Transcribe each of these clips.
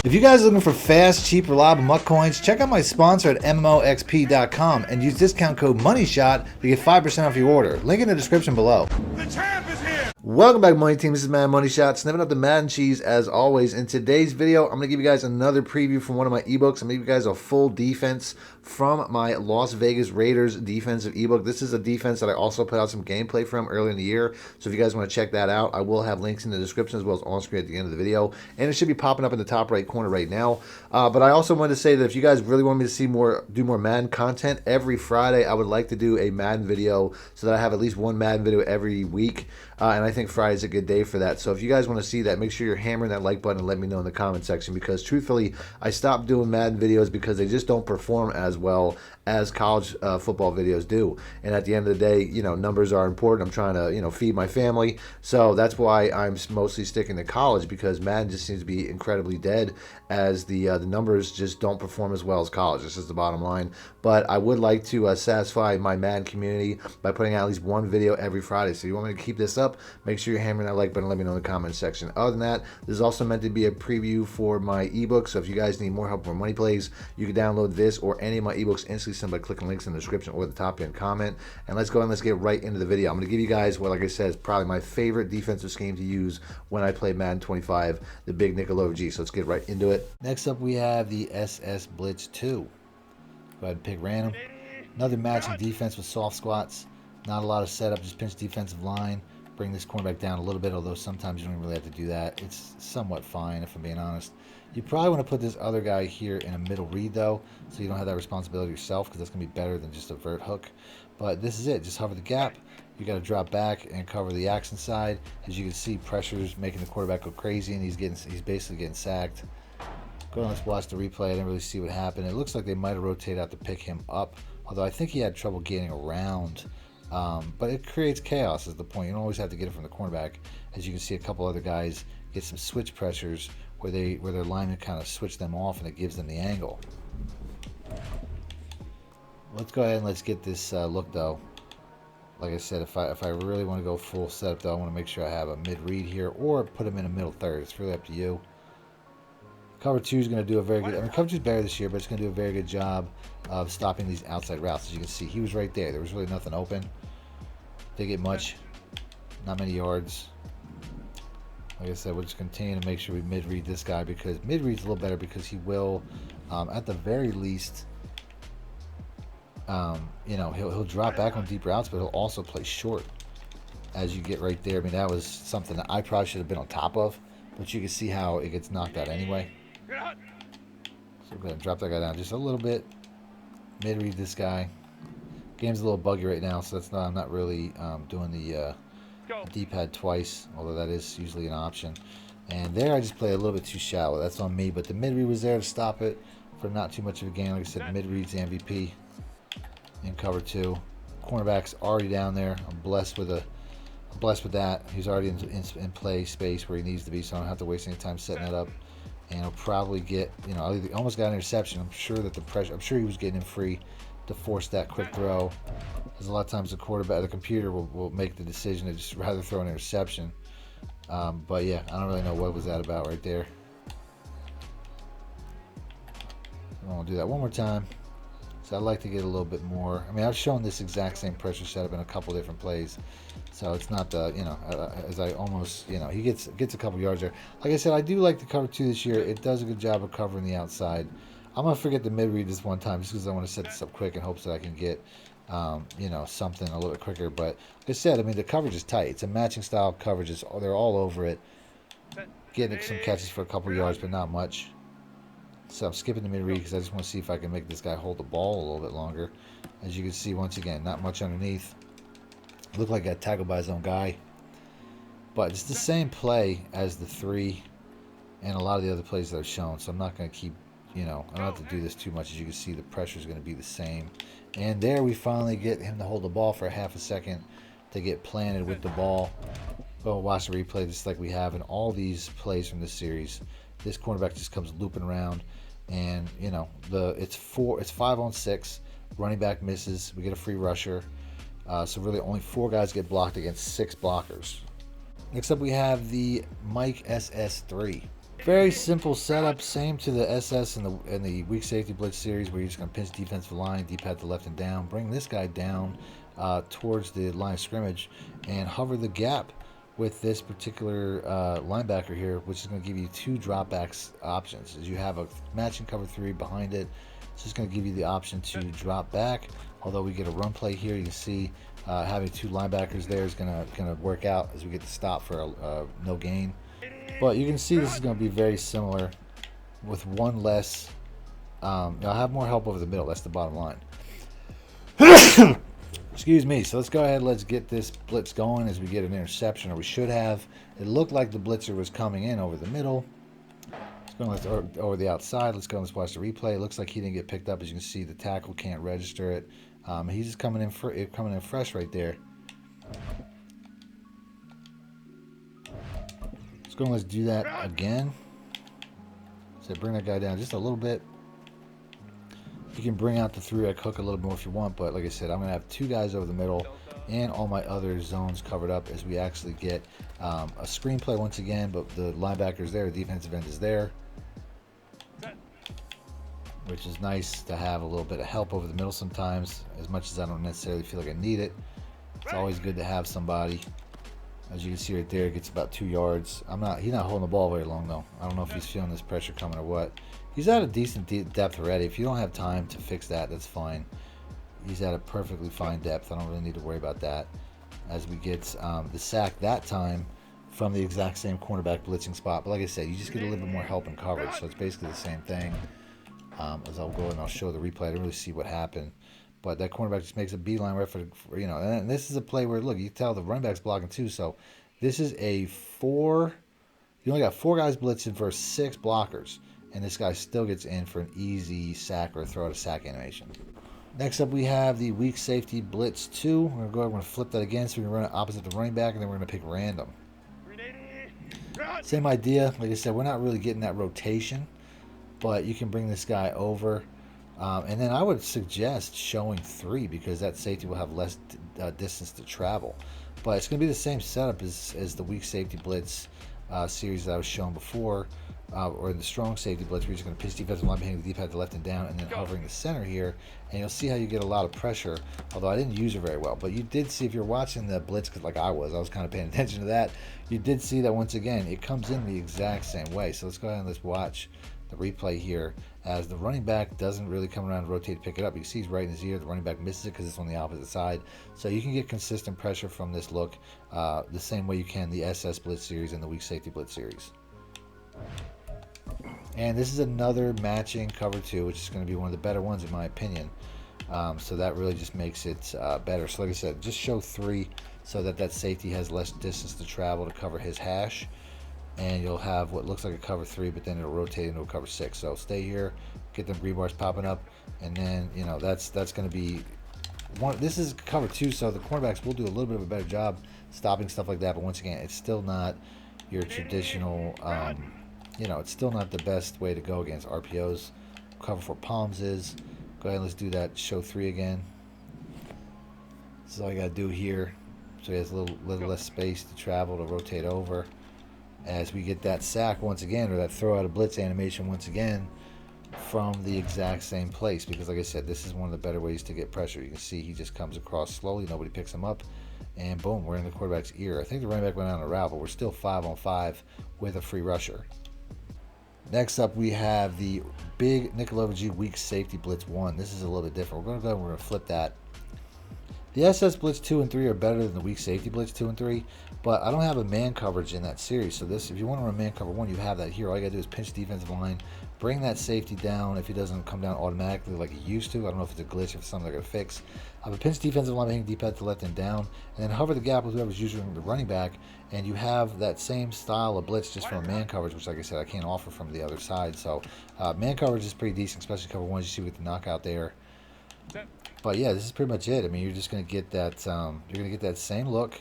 If you guys are looking for fast, cheap, reliable MUT coins, check out my sponsor at MMOXP.com and use discount code MONEYSHOT to get 5% off your order. Link in the description below. The champ is here! Welcome back, Money Team. This is Madden Money Shot, snipping up the Madden cheese as always. In today's video, I'm going to give you guys another preview from one of my ebooks. I'm going to give you guys a full defense from my Las Vegas Raiders defensive ebook. This is a defense that I also put out some gameplay from earlier in the year. So if you guys want to check that out, I will have links in the description as well as on screen at the end of the video. And it should be popping up in the top right corner right now. But I also wanted to say that if you guys really want me to see do more Madden content, every Friday I would like to do a Madden video so that I have at least one Madden video every week. And I think Friday is a good day for that. So if you guys want to see that, make sure you're hammering that like button and let me know in the comment section, because truthfully, I stopped doing Madden videos because they just don't perform as well as college football videos do. And at the end of the day, you know, numbers are important. I'm trying to, you know, feed my family. So that's why I'm mostly sticking to college, because Madden just seems to be incredibly dead, as the numbers just don't perform as well as college. This is the bottom line. But I would like to satisfy my Madden community by putting out at least one video every Friday. So if you want me to keep this up, make sure you're hammering that like button and let me know in the comment section. Other than that, this is also meant to be a preview for my ebook. So if you guys need more help with money plays, you can download this or any of my ebooks instantly by clicking links in the description or the top end comment. And let's go and let's get right into the video. I'm going to give you guys what, like I said, is probably my favorite defensive scheme to use when I play Madden 25, the big nickel over G. So let's get right into it. Next up, we have the SS Blitz 2. Go ahead and pick random. Another matching defense with soft squats. Not a lot of setup, just pinch defensive line. Bring this cornerback down a little bit, although sometimes you don't really have to do that. It's somewhat fine, if I'm being honest. You probably want to put this other guy here in a middle read, though, so you don't have that responsibility yourself, because that's going to be better than just a vert hook. But this is it. Just hover the gap. You got to drop back and cover the action side. As you can see, pressure's making the quarterback go crazy, and he's basically getting sacked. Go on, let's watch the replay. I didn't really see what happened. It looks like they might have rotated out to pick him up, although I think he had trouble getting around. But it creates chaos is the point. You don't always have to get it from the cornerback. As you can see, a couple other guys get some switch pressures where their linemen kind of switch them off, and it gives them the angle. Let's go ahead and let's get this look, though. Like I said, if I really want to go full setup, though, I want to make sure I have a mid-read here or put him in a middle third. It's really up to you. Cover 2 is going to do a very good... I mean, cover 2 is better this year, but it's going to do a very good job of stopping these outside routes. As you can see, he was right there. There was really nothing open. Didn't get much. Not many yards. Like I said, we'll just continue to make sure we mid-read this guy, because mid-read's a little better, because he will, at the very least, you know, he'll drop back on deep routes, but he'll also play short as you get right there. I mean, that was something that I probably should have been on top of, but you can see how it gets knocked out anyway. So go ahead and drop that guy down just a little bit. Mid-read this guy. Game's a little buggy right now, so that's not, I'm not really doing the D-pad twice, although that is usually an option. And there I just play a little bit too shallow. That's on me, but the mid-read was there to stop it for not too much of a gain. Like I said, mid-read's the MVP in cover 2. Cornerback's already down there. I'm blessed with that. He's already in play space where he needs to be, so I don't have to waste any time setting that up. And he'll probably get, you know, he almost got an interception. I'm sure that I'm sure he was getting him free to force that quick throw. Because a lot of times the computer will make the decision to just rather throw an interception. But yeah, I don't really know what was that about right there. I'm gonna do that one more time. So I'd like to get a little bit more. I mean, I've shown this exact same pressure setup in a couple different plays, so it's not the, you know, as I almost, you know, he gets a couple yards there. Like I said, I do like the cover 2 this year. It does a good job of covering the outside. I'm gonna forget the mid read this one time, just because I want to set this up quick in hopes that I can get, you know, something a little bit quicker. But like I said, I mean, the coverage is tight. It's a matching style coverage. They're all over it, getting some catches for a couple yards, but not much. So I'm skipping the mid-read because I just want to see if I can make this guy hold the ball a little bit longer. As you can see, once again, not much underneath. Looked like I got tackled by his own guy. But it's the same play as the 3 and a lot of the other plays that I've shown. So I'm not going to keep, you know, I don't have to do this too much. As you can see, the pressure is going to be the same. And there we finally get him to hold the ball for a half a second to get planted with the ball. Go watch the replay just like we have in all these plays from this series. This cornerback just comes looping around. And you know, it's 5-on-6. Running back misses. We get a free rusher. So really only 4 guys get blocked against 6 blockers. Next up we have the Mike SS3. Very simple setup, same to the SS and the weak safety blitz series, where you're just going to pinch defensive line, D-pad to left and down, bring this guy down towards the line of scrimmage, and hover the gap with this particular linebacker here, which is going to give you two dropbacks options. As you have a matching cover 3 behind it, it's just going to give you the option to drop back. Although we get a run play here, you can see having two linebackers there is going to work out as we get the stop for no gain. But you can see this is going to be very similar with one less. I'll have more help over the middle. That's the bottom line. Excuse me. So let's go ahead. Let's get this blitz going as we get an interception, or we should have. It looked like the blitzer was coming in over the middle. It's going over the outside. Let's go and let's watch the replay. It looks like he didn't get picked up. As you can see, the tackle can't register it. He's just coming in fresh right there. Let's go and let's do that again. So bring that guy down just a little bit. You can bring out the 3-rec hook a little more if you want, but like I said, I'm going to have two guys over the middle and all my other zones covered up as we actually get a screenplay once again, but the linebacker's there, the defensive end is there, which is nice to have a little bit of help over the middle sometimes, as much as I don't necessarily feel like I need it. It's always good to have somebody. As you can see right there, it gets about 2 yards. He's not holding the ball very long though. I don't know if he's feeling this pressure coming or what. He's at a decent depth already. If you don't have time to fix that, that's fine. He's at a perfectly fine depth. I don't really need to worry about that. As we get the sack that time from the exact same cornerback blitzing spot. But like I said, you just get a little bit more help and coverage. So it's basically the same thing. As I'll go and I'll show the replay. I didn't really see what happened. But that cornerback just makes a beeline right for and this is a play where, look, you can tell the running back's blocking too. So this is you only got 4 guys blitzing for 6 blockers. And this guy still gets in for an easy sack or throw out a sack animation. Next up, we have the weak safety blitz 2. We're going to flip that again, so we can run it opposite the running back, and then we're going to pick random. Same idea. Like I said, we're not really getting that rotation, but you can bring this guy over. And then I would suggest showing 3 because that safety will have less distance to travel. But it's going to be the same setup as the weak safety blitz series that I was showing before, or the strong safety blitz, where you're just going to pitch defensive line behind the D-pad to left and down, and then hovering the center here, and you'll see how you get a lot of pressure. Although I didn't use it very well, but you did see, if you're watching the blitz, because like I was kind of paying attention to that, you did see that once again it comes in the exact same way. So let's go ahead and let's watch the replay here as the running back doesn't really come around and rotate to pick it up. You can see he's right in his ear. The running back misses it because it's on the opposite side. So you can get consistent pressure from this look the same way you can the SS Blitz series and the weak safety blitz series. And this is another matching cover 2, which is going to be one of the better ones in my opinion. So that really just makes it better. So like I said, just show 3 so that safety has less distance to travel to cover his hash. And you'll have what looks like a cover 3, but then it'll rotate into a cover 6. So stay here, get them rebars popping up, and then that's going to be one. This is cover 2, so the cornerbacks will do a little bit of a better job stopping stuff like that. But once again, it's still not your traditional. It's still not the best way to go against RPOs. Cover 4 palms is. Go ahead, let's do that. Show 3 again. This is all you got to do here. So he has a little less space to travel to rotate over. As we get that sack once again, or that throw out a blitz animation once again from the exact same place. Because like I said, this is one of the better ways to get pressure. You can see he just comes across slowly, nobody picks him up, and boom, we're in the quarterback's ear. I think the running back went on a route, but we're still 5-on-5 with a free rusher. Next up, we have the big nickel over G weak safety blitz 1. This is a little bit different. We're going to go and we're going to flip that. The SS Blitz 2 and 3 are better than the weak safety Blitz 2 and 3, but I don't have a man coverage in that series. So if you want to run man cover 1, you have that here. All you got to do is pinch the defensive line, bring that safety down if he doesn't come down automatically like he used to. I don't know if it's a glitch, if it's something they're going to fix. I would pinch defensive line behind D-pad to left and down, and then hover the gap with whoever's using the running back, and you have that same style of blitz just from a man coverage, which like I said, I can't offer from the other side. So man coverage is pretty decent, especially cover 1, as you see with the knockout there. But yeah, this is pretty much it. I mean, you're just going to get that. You're going to get that same look,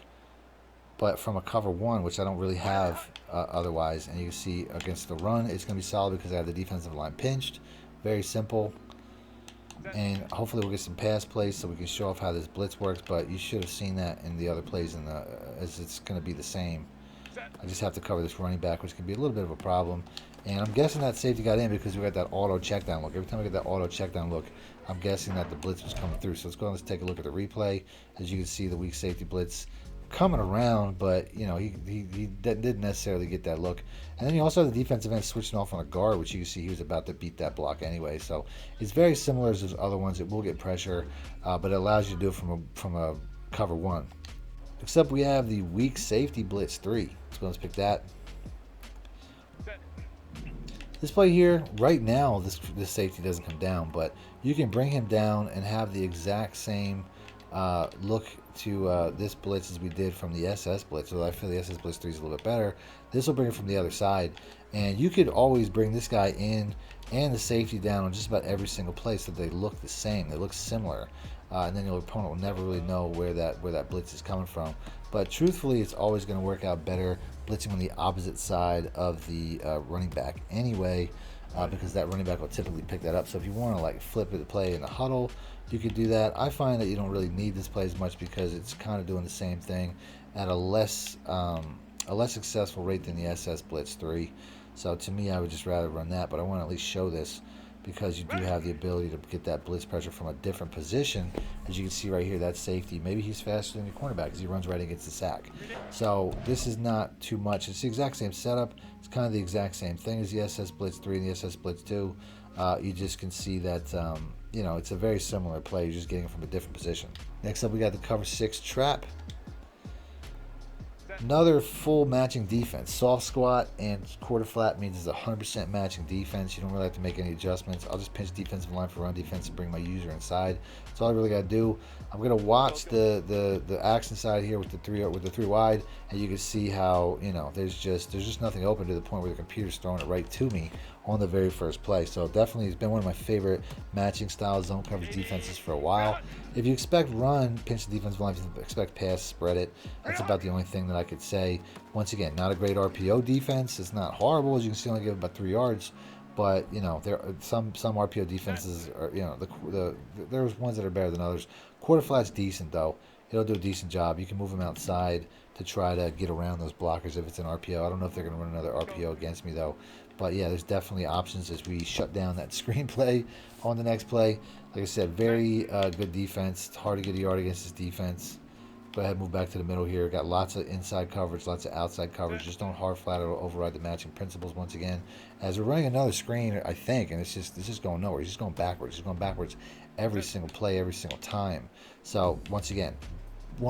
but from a cover 1, which I don't really have otherwise. And you can see against the run, it's going to be solid because I have the defensive line pinched. Very simple. And hopefully we'll get some pass plays so we can show off how this blitz works. But you should have seen that in the other plays, as it's going to be the same. I just have to cover this running back, which can be a little bit of a problem. And I'm guessing that safety got in because we got that auto check down look. Every time we get that auto check down look, I'm guessing that the blitz was coming through. So let's go and let's take a look at the replay. As you can see, the weak safety blitz coming around, but you know, he didn't necessarily get that look. And then you also have the defensive end switching off on a guard, which you can see he was about to beat that block anyway. So it's very similar as those other ones. It will get pressure, but it allows you to do it from a cover one. Except we have the weak safety blitz 3. Let's go and pick that. This play here, right now, this safety doesn't come down, but you can bring him down and have the exact same look to this blitz as we did from the SS blitz. So I feel the SS blitz 3 is a little bit better. This will bring it from the other side, and you could always bring this guy in and the safety down on just about every single play so they look the same. They look similar, and then your opponent will never really know where that blitz is coming from. But truthfully, it's always going to work out better blitzing on the opposite side of the running back anyway, because that running back will typically pick that up. So if you want to like flip the play in the huddle, you could do that. I find that you don't really need this play as much because it's kind of doing the same thing at a less successful rate than the SS Blitz 3. So to me, I would just rather run that, but I want to at least show this because you do have the ability to get that blitz pressure from a different position. As you can see right here, that safety, maybe he's faster than your cornerback because he runs right against the sack. So this is not too much. It's the exact same setup. It's kind of the exact same thing as the SS Blitz 3 and the SS Blitz 2. You just can see that, you know, it's a very similar play. You're just getting it from a different position. Next up, we got the cover 6 trap. Another full matching defense. Soft squat and quarter flat means it's 100% matching defense. You don't really have to make any adjustments. I'll just pinch defensive line for run defense and bring my user inside. That's all I really got to do. I'm going to watch the action side here with the three wide, and you can see how, you know, there's just nothing open to the point where the computer's throwing it right to me on the very first play. So definitely it's been one of my favorite matching style zone coverage defenses for a while. If you expect run, pinch the defensive line. If you expect pass, spread it. That's about the only thing that I could say. Once again, not a great RPO defense. It's not horrible. As you can see, only give about 3 yards. But, you know, there are some RPO defenses are, you know, there's ones that are better than others. Quarter flat's decent, though. It'll do a decent job. You can move them outside to try to get around those blockers if it's an RPO. I don't know if they're going to run another RPO against me, though. But, yeah, there's definitely options as we shut down that screen play on the next play. Like I said, very good defense. It's hard to get a yard against this defense. Go ahead and move back to the middle here. Got lots of inside coverage, lots of outside coverage. Just don't hard flat or override the matching principles once again. As we're running another screen, I think, and it's just going nowhere. It's just going backwards. It's going backwards every single play, every single time. So, once again,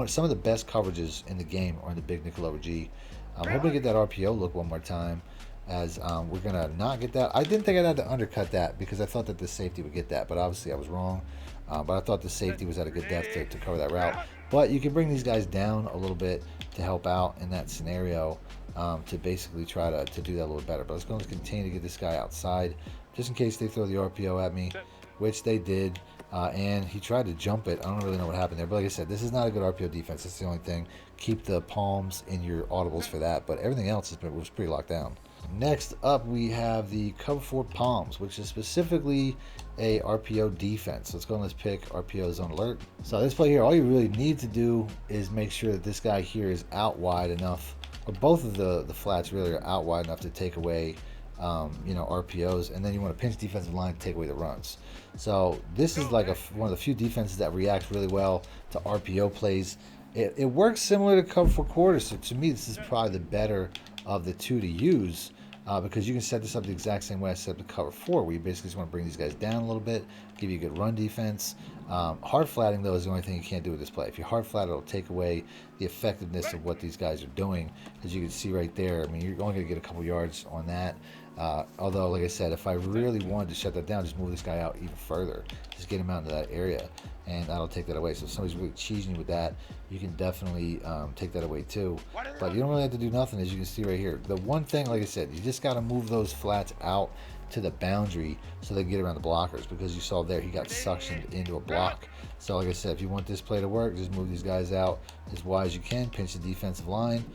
some of the best coverages in the game are in the big nickel over G. I'm hoping to get that RPO look one more time, as we're going to not get that. I didn't think I'd have to undercut that because I thought that the safety would get that, but obviously I was wrong. But I thought the safety was at a good depth to cover that route. But you can bring these guys down a little bit to help out in that scenario, to basically try to do that a little better. But let's go and continue to get this guy outside just in case they throw the RPO at me, which they did. And he tried to jump it. I don't really know what happened there. But like I said, this is not a good RPO defense. That's the only thing. Keep the palms in your audibles for that. But everything else was pretty locked down. Next up, we have the cover 4 palms, which is specifically a RPO defense. Let's go and let's pick RPO zone alert. So this play here, all you really need to do is make sure that this guy here is out wide enough, or both of the flats really are out wide enough to take away you know, RPOs, and then you want to pinch defensive line to take away the runs. So this is like one of the few defenses that reacts really well to RPO plays. It works similar to cover 4 quarters, so to me this is probably the better of the two to use, because you can set this up the exact same way I set up the cover 4, where you basically just want to bring these guys down a little bit, give you a good run defense. Hard flatting, though, is the only thing you can't do with this play. If you hard flat, it'll take away the effectiveness of what these guys are doing. As you can see right there, I mean, you're only going to get a couple yards on that. Although, like I said, if I really wanted to shut that down, just move this guy out even further. Just get him out into that area, and that'll take that away. So if somebody's really cheesing you with that, you can definitely take that away too. But you don't really have to do nothing, as you can see right here. The one thing, like I said, you just got to move those flats out to the boundary so they can get around the blockers, because you saw there he got suctioned into a block. So like I said, if you want this play to work, just move these guys out as wide as you can, pinch the defensive line.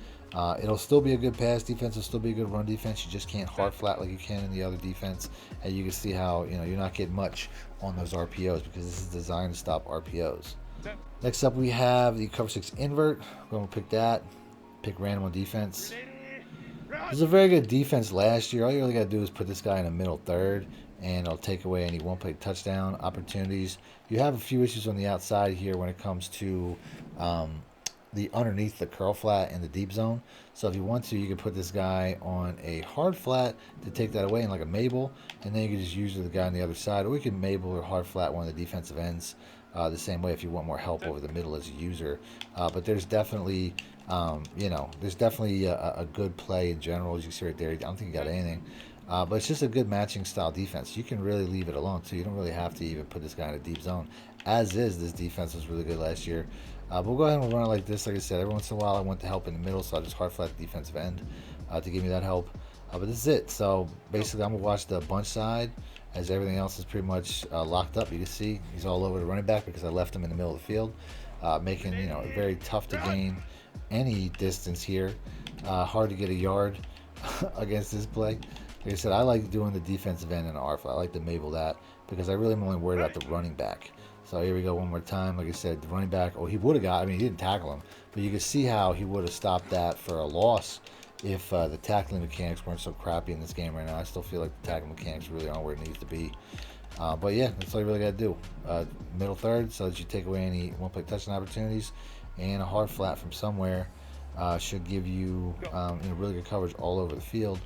It'll still be a good pass defense, it'll still be a good run defense. You just can't hard flat like you can in the other defense. And you can see how, you know, you're not getting much on those RPOs, because this is designed to stop RPOs. Next up, we have the cover 6 invert. We're going to pick that, pick random on defense. This is a very good defense last year. All you really got to do is put this guy in the middle third, and it'll take away any one-play touchdown opportunities. You have a few issues on the outside here when it comes to the underneath the curl flat and the deep zone. So if you want to, you can put this guy on a hard flat to take that away in like a Mabel, and then you can just use the guy on the other side, or we can Mabel or hard flat one of the defensive ends the same way if you want more help over the middle as a user. But there's definitely, there's definitely a good play in general. As you see right there, I don't think you got anything. But it's just a good matching style defense. You can really leave it alone too. You don't really have to even put this guy in a deep zone. As is, this defense was really good last year. But we'll go ahead and run it like this. Like I said, every once in a while I want the help in the middle, so I just hard flat the defensive end to give me that help. But this is it. So basically I'm going to watch the bunch side as everything else is pretty much locked up. You can see he's all over the running back because I left him in the middle of the field, making it very tough to gain any distance here. Hard to get a yard against this play. Like I said, I like doing the defensive end and R flat. I like to Mabel that because I really am only worried about the running back. So here we go one more time. Like I said, the running back, he would have got, he didn't tackle him, but you can see how he would have stopped that for a loss if the tackling mechanics weren't so crappy in this game right now. I still feel like the tackling mechanics really aren't where it needs to be. But yeah, that's all you really got to do. Middle third, so that you take away any one-play touchdown opportunities, and a hard flat from somewhere should give you really good coverage all over the field.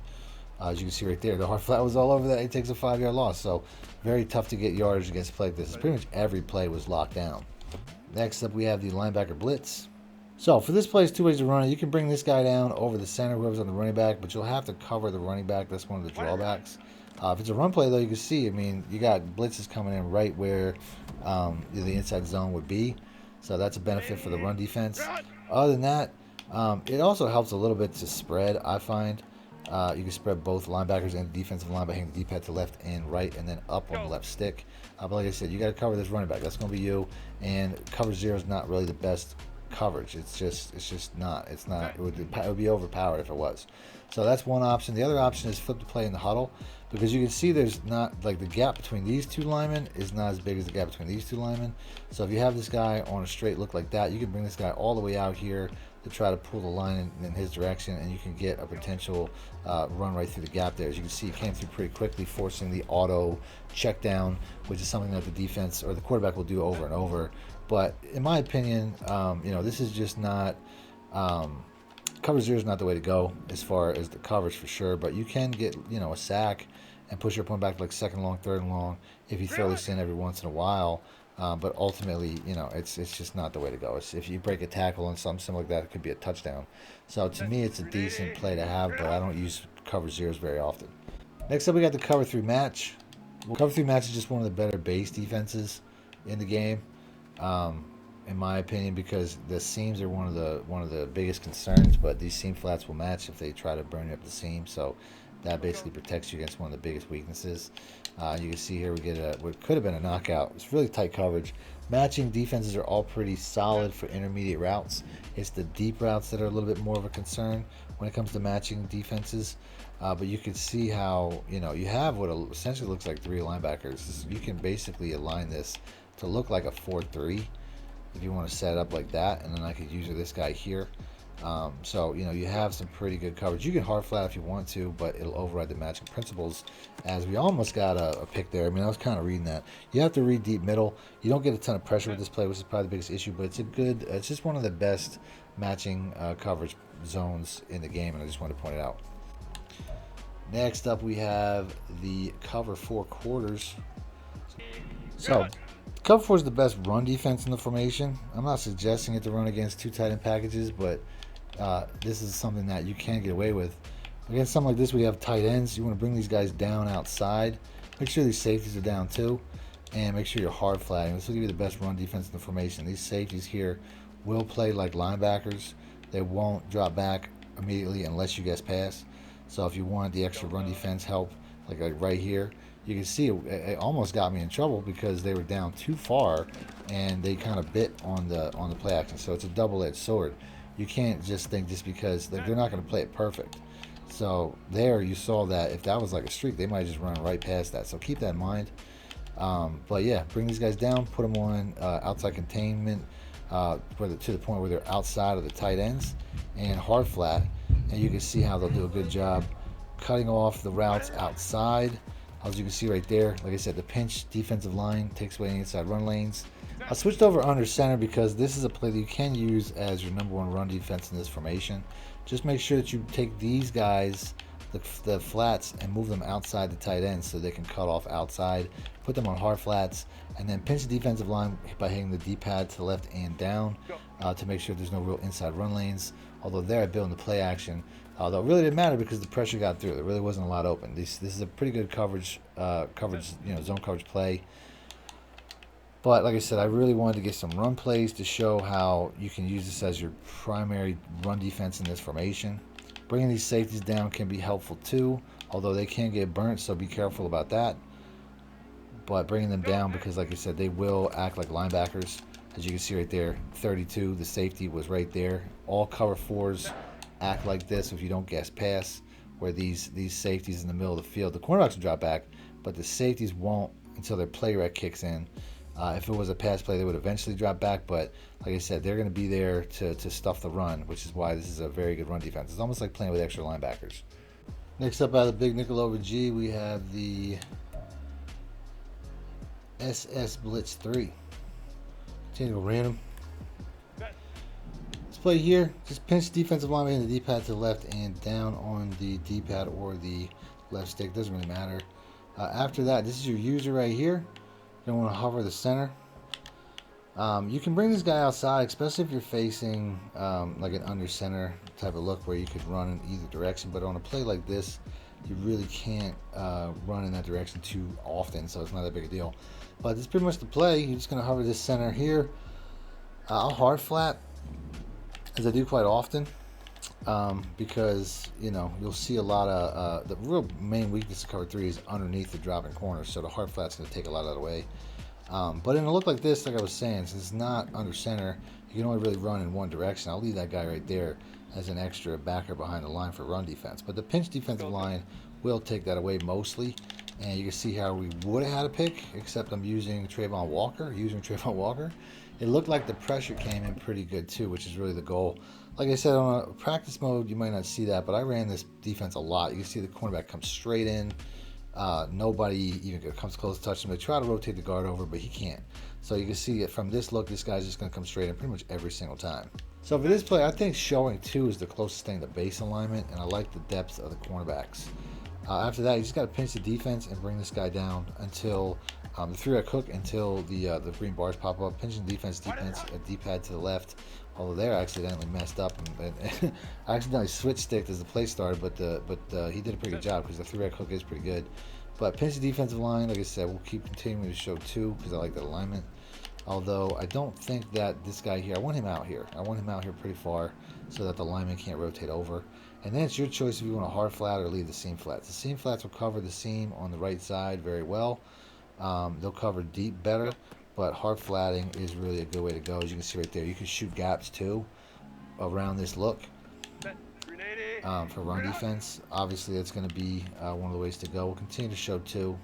As you can see right there, the hard flat was all over that. It takes a 5-yard loss, so very tough to get yardage against a play like this. Pretty much every play was locked down. Next up, we have the linebacker blitz. So for this play, there's two ways to run it. You can bring this guy down over the center, whoever's on the running back, but you'll have to cover the running back. That's one of the drawbacks. If it's a run play, though, you can see, you got blitzes coming in right where the inside zone would be. So that's a benefit for the run defense. Other than that, it also helps a little bit to spread, I find. You can spread both linebackers and defensive line by hitting the D-pad to left and right, and then up on the left stick. But like I said, you got to cover this running back. That's going to be you. And cover 0 is not really the best coverage. It's just not. It's not. It would be overpowered if it was. So that's one option. The other option is flip the play in the huddle, because you can see there's not, like, the gap between these two linemen is not as big as the gap between these two linemen. So if you have this guy on a straight look like that, you can bring this guy all the way out here to try to pull the line in his direction, and you can get a potential run right through the gap there. As you can see, he came through pretty quickly, forcing the auto check down, which is something that the defense or the quarterback will do over and over. But in my opinion, this is just not cover 0 is not the way to go as far as the coverage for sure. But you can get a sack and push your opponent back to like second and long, third and long if you throw this in every once in a while. But ultimately, it's just not the way to go. If you break a tackle and something similar like that, it could be a touchdown. So to me, it's a decent play to have, but I don't use cover 0s very often. Next up, we got the cover 3 match. Well, cover 3 match is just one of the better base defenses in the game, in my opinion, because the seams are one of the biggest concerns. But these seam flats will match if they try to burn you up the seam. So that basically protects you against one of the biggest weaknesses. You can see here we get what could have been a knockout. It's really tight coverage. Matching defenses are all pretty solid for intermediate routes. It's the deep routes that are a little bit more of a concern when it comes to matching defenses. But you can see how you have what essentially looks like 3 linebackers. You can basically align this to look like a 4-3 if you want to set it up like that, and then I could use this guy here. So you have some pretty good coverage. You can hard flat if you want to, but it'll override the matching principles, as we almost got a pick there. I was kind of reading that. You have to read deep middle. You don't get a ton of pressure with this play, which is probably the biggest issue, but it's just one of the best matching coverage zones in the game, and I just wanted to point it out. Next up, we have the cover 4 quarters. So cover 4 is the best run defense in the formation. I'm not suggesting it to run against 2 tight end packages, but this is something that you can get away with. Against something like this, we have tight ends. You want to bring these guys down outside. Make sure these safeties are down too, and make sure you're hard flatting. This will give you the best run defense in the formation. These safeties here will play like linebackers. They won't drop back immediately unless you guys pass. So if you want the extra run defense help, like right here, you can see it almost got me in trouble because they were down too far and they kind of bit on the play action. So it's a double-edged sword. You can't just think just because they're not going to play it perfect. So there you saw that if that was like a streak, they might just run right past that. So keep that in mind. But yeah, bring these guys down, put them on outside containment to the point where they're outside of the tight ends, and hard flat. And you can see how they'll do a good job cutting off the routes outside. As you can see right there, like I said, the pinch defensive line takes away the inside run lanes. I switched over under center because this is a play that you can use as your #1 run defense in this formation. Just make sure that you take these guys, the flats, and move them outside the tight end so they can cut off outside. Put them on hard flats, and then pinch the defensive line by hitting the D-pad to the left and down to make sure there's no real inside run lanes. Although there I built in the play action, although it really didn't matter because the pressure got through. There really wasn't a lot open. This is a pretty good coverage, zone coverage play. But like I said, I really wanted to get some run plays to show how you can use this as your primary run defense in this formation. Bringing these safeties down can be helpful too, although they can get burnt, so be careful about that. But bringing them down, because like I said, they will act like linebackers. As you can see right there, 32, the safety was right there. All cover 4s act like this if you don't guess pass, where these safeties in the middle of the field, the cornerbacks will drop back, but the safeties won't until their play rec kicks in. If it was a pass play, they would eventually drop back, but like I said, they're going to be there to stuff the run, which is why this is a very good run defense. It's almost like playing with extra linebackers. Next up, out of the big nickel over G, we have the SS Blitz 3. Continue to go random. Let's play here. Just pinch defensive lineman in the D-pad to the left and down on the D-pad or the left stick. Doesn't really matter. After that, this is your user right here. You don't want to hover the center. You can bring this guy outside, especially if you're facing like an under center type of look where you could run in either direction. But on a play like this, you really can't run in that direction too often, so it's not that big a deal. But it's pretty much the play. You're just going to hover this center here. I'll hard flat, as I do quite often, because you'll see a lot of the real main weakness of cover 3 is underneath the dropping corners, so the hard flat's going to take a lot of that away. But in a look like this, like I was saying, since it's not under center, you can only really run in one direction. I'll leave that guy right there as an extra backer behind the line for run defense. But the pinch defensive line will take that away mostly. And you can see how we would have had a pick, except I'm using Trayvon Walker. It looked like the pressure came in pretty good too, which is really the goal. Like I said, on a practice mode, you might not see that, but I ran this defense a lot. You can see the cornerback comes straight in. Nobody even comes close to touching him. They try to rotate the guard over, but he can't. So you can see it from this look, this guy's just going to come straight in pretty much every single time. So for this play, I think showing 2 is the closest thing to base alignment, and I like the depth of the cornerbacks. After that, you just got to pinch the defense and bring this guy down until the 3-rec hook, until the green bars pop up. Pinching defense, D-pad to the left. Although there I accidentally messed up and I accidentally switched stick as the play started, but he did a pretty good job because the 3-rec hook is pretty good. But pinch the defensive line, like I said, we'll keep continuing to show 2 because I like that alignment. Although I don't think that this guy here, I want him out here. I want him out here pretty far so that the lineman can't rotate over. And then it's your choice if you want a hard flat or leave the seam flats. The seam flats will cover the seam on the right side very well. They'll cover deep better, but hard flatting is really a good way to go. As you can see right there, you can shoot gaps too around this look for run defense. Obviously, that's going to be one of the ways to go. We'll continue to show 2.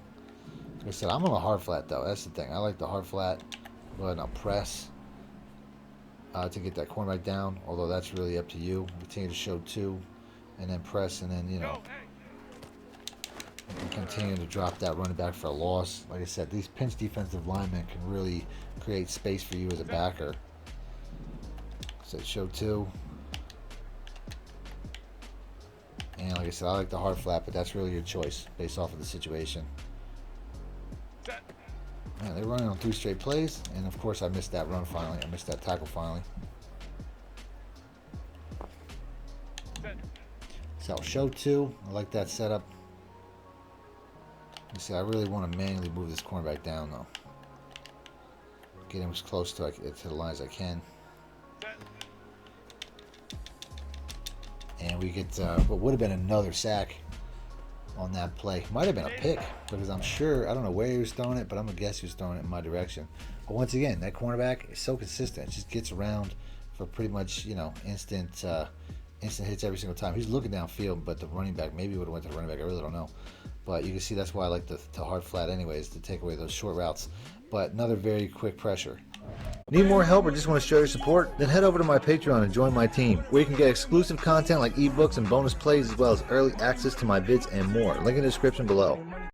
Like I said, I'm on a hard flat though. That's the thing. I like the hard flat. Go ahead and I'll press to get that cornerback down, although that's really up to you. Continue to show 2 and then press, and then continue to drop that running back for a loss. Like I said, these pinch defensive linemen can really create space for you as a backer. So show 2. And like I said, I like the hard flat, but that's really your choice based off of the situation. Man, they're running on 3 straight plays, and of course I missed that run finally. I missed that tackle finally. So show 2. I like that setup. You see, I really want to manually move this cornerback down though. Get him as close to the line as I can. And we get what would have been another sack on that play. Might have been a pick, because I'm sure, I don't know where he was throwing it, but I'm going to guess he was throwing it in my direction. But once again, that cornerback is so consistent. It just gets around for pretty much, instant hits every single time. He's looking downfield, but the running back, maybe he would have went to the running back. I really don't know. But you can see that's why I like the hard flat anyways, to take away those short routes. But another very quick pressure. Need more help or just want to show your support? Then head over to my Patreon and join my team, where you can get exclusive content like ebooks and bonus plays, as well as early access to my vids and more. Link in the description below.